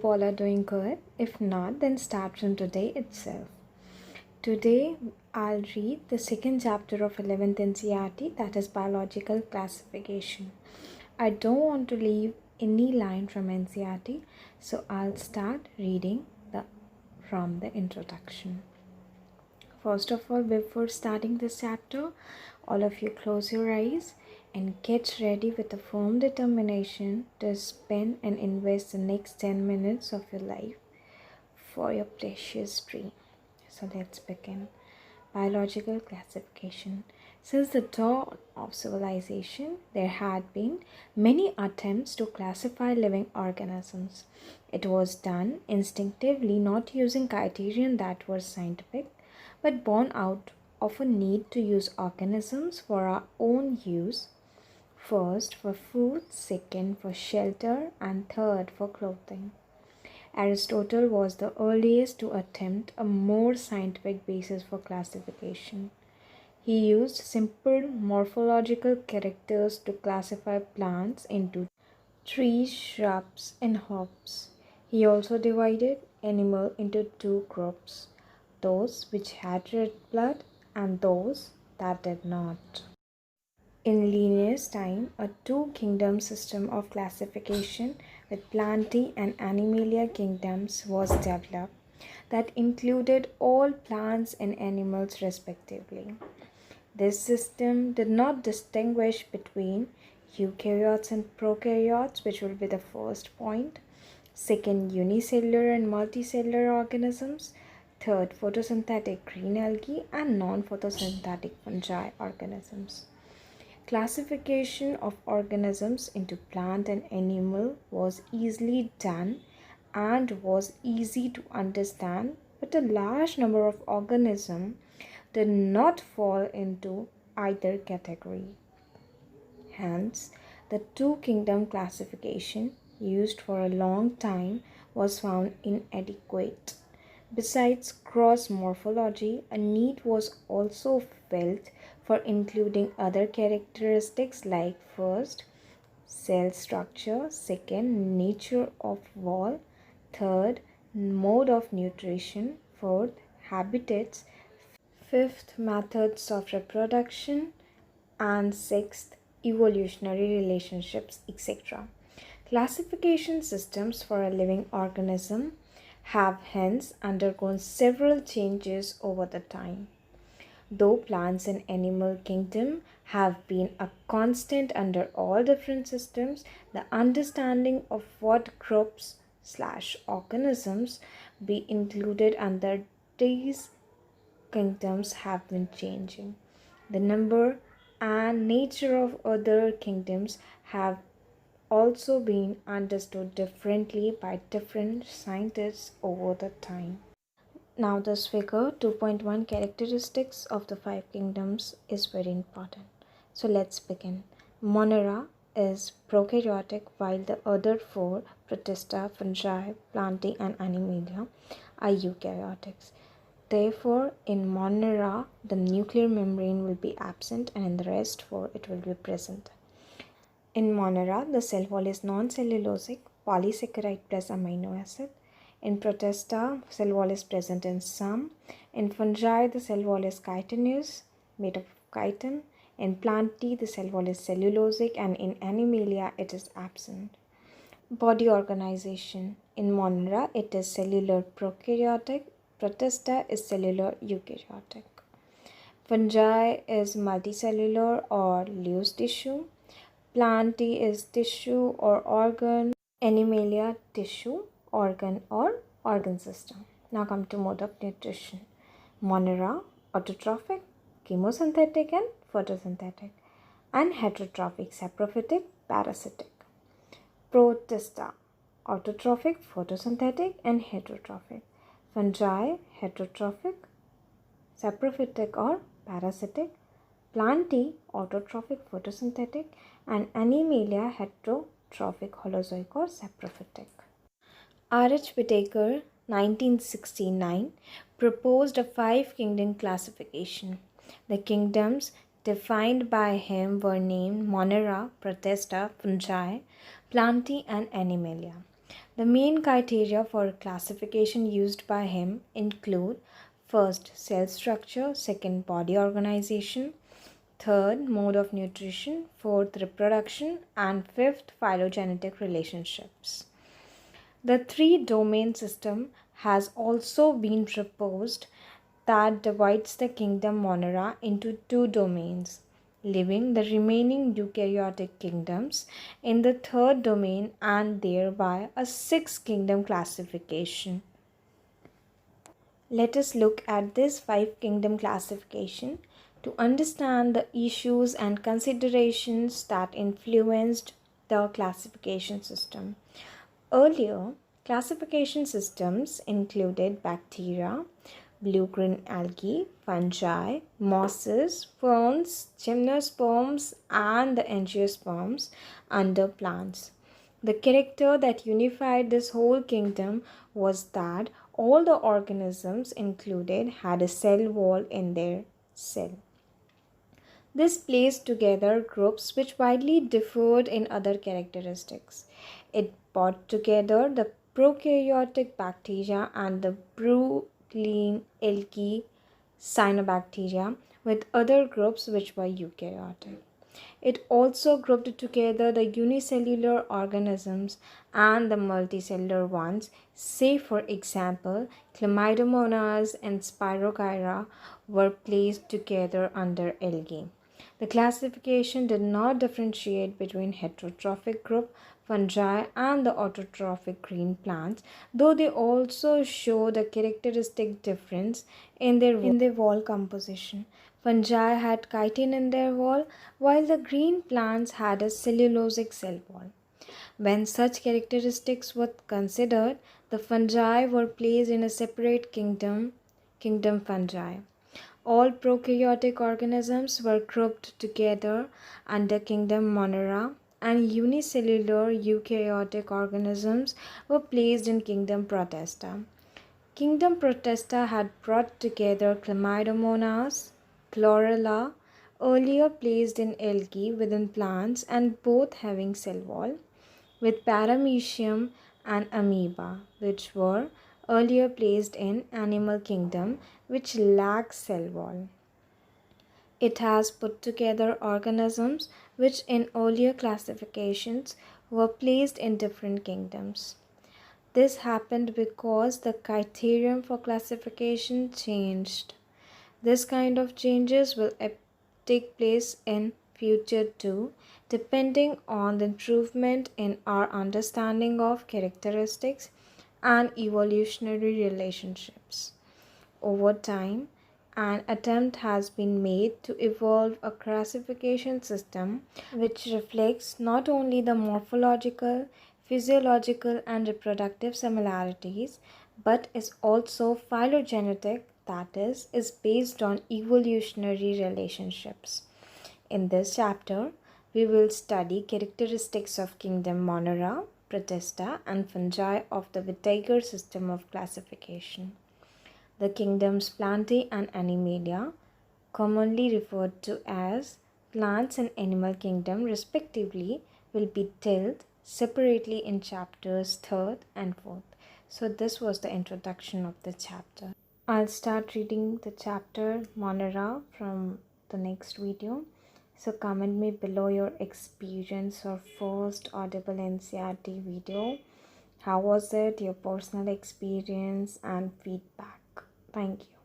Hope all are doing good. If not, then start from today itself. Today, I'll read the second chapter of 11th NCERT, that is Biological Classification. I don't want to leave any line from NCERT, so I'll start reading from the introduction. First of all, before starting this chapter, all of you close your eyes and get ready with a firm determination to spend and invest the next 10 minutes of your life for your precious dream. So let's begin. Biological classification. Since the dawn of civilization, there had been many attempts to classify living organisms. It was done instinctively, not using criterion that were scientific, but born out of a need to use organisms for our own use. First for food, second for shelter, and third for clothing. Aristotle was the earliest to attempt a more scientific basis for classification. He used simple morphological characters to classify plants into trees, shrubs, and herbs. He also divided animals into two groups, those which had red blood and those that did not. In Linnaeus' time, a two-kingdom system of classification with Plantae and Animalia kingdoms was developed that included all plants and animals respectively. This system did not distinguish between eukaryotes and prokaryotes, which will be the first point. Second, unicellular and multicellular organisms. Third, photosynthetic green algae and non-photosynthetic fungi organisms. Classification of organisms into plant and animal was easily done and was easy to understand, but a large number of organisms did not fall into either category. Hence, the two-kingdom classification used for a long time was found inadequate. Besides cross morphology, a need was also felt for including other characteristics like first, cell structure, second, nature of wall, third, mode of nutrition, fourth, habitats, fifth, methods of reproduction, and sixth, evolutionary relationships, etc. Classification systems for a living organism have hence undergone several changes over the time. Though plants and animal kingdom have been a constant under all different systems, the understanding of what groups/organisms be included under these kingdoms have been changing. The number and nature of other kingdoms have also been understood differently by different scientists over the time. Now this figure 2.1 characteristics of the five kingdoms is very important. So let's begin. Monera is prokaryotic while the other four, Protista, fungi, Plantae and Animalia, are eukaryotics. Therefore, in Monera, the nuclear membrane will be absent and in the rest four it will be present. In Monera, the cell wall is non-cellulosic, polysaccharide plus amino acid. In Protista, cell wall is present in some. In fungi, the cell wall is chitinous, made of chitin. In Plantae, the cell wall is cellulosic, and in Animalia, it is absent. Body organization. In Monera, it is cellular prokaryotic. Protista is cellular eukaryotic. Fungi is multicellular or loose tissue. Plantae is tissue or organ. Animalia, tissue, organ or organ system. Now come to mode of nutrition. Monera, autotrophic, chemosynthetic and photosynthetic, and heterotrophic, saprophytic, parasitic. Protista, autotrophic, photosynthetic and heterotrophic. Fungi, heterotrophic, saprophytic or parasitic. Plantae, autotrophic, photosynthetic, and Animalia, heterotrophic, holozoic or saprophytic. R.H. Whittaker, 1969, proposed a five-kingdom classification. The kingdoms defined by him were named Monera, Protista, fungi, Plantae, and Animalia. The main criteria for classification used by him include first, cell structure, second, body organization, third, mode of nutrition, fourth, reproduction, and fifth, phylogenetic relationships. The three domain system has also been proposed that divides the kingdom Monera into two domains, leaving the remaining eukaryotic kingdoms in the third domain and thereby a sixth kingdom classification. Let us look at this five kingdom classification to understand the issues and considerations that influenced the classification system. Earlier, classification systems included bacteria, blue-green algae, fungi, mosses, ferns, gymnosperms, and the angiosperms under plants. The character that unified this whole kingdom was that all the organisms included had a cell wall in their cell. This placed together groups which widely differed in other characteristics. It brought together the prokaryotic bacteria and the blue-green algae cyanobacteria with other groups which were eukaryotic. It also grouped together the unicellular organisms and the multicellular ones. Say, for example, Chlamydomonas and Spirogyra were placed together under algae. The classification did not differentiate between heterotrophic group fungi and the autotrophic green plants, though they also showed a characteristic difference in their wall composition. Fungi had chitin in their wall, while the green plants had a cellulosic cell wall. When such characteristics were considered, the fungi were placed in a separate kingdom fungi. All prokaryotic organisms were grouped together under kingdom Monera, and unicellular eukaryotic organisms were placed in kingdom Protista. Kingdom Protista had brought together Chlamydomonas, Chlorella, earlier placed in algae within plants and both having cell wall, with Paramecium and Amoeba, which were earlier placed in animal kingdom which lack cell wall. It has put together organisms which in earlier classifications were placed in different kingdoms. This happened because the criterion for classification changed. This kind of changes will take place in future too, depending on the improvement in our understanding of characteristics and evolutionary relationships. Over time, an attempt has been made to evolve a classification system which reflects not only the morphological, physiological, and reproductive similarities, but is also phylogenetic, that is based on evolutionary relationships. In this chapter, we will study characteristics of kingdom Monera, Protista, and fungi of the Whittaker system of classification. The kingdoms Plantae and Animalia, commonly referred to as plants and animal kingdom respectively, will be dealt separately in chapters 3rd and 4th. So this was the introduction of the chapter. I'll start reading the chapter Monera from the next video. So comment me below your experience or first Audible NCERT video. How was it, your personal experience and feedback? Thank you.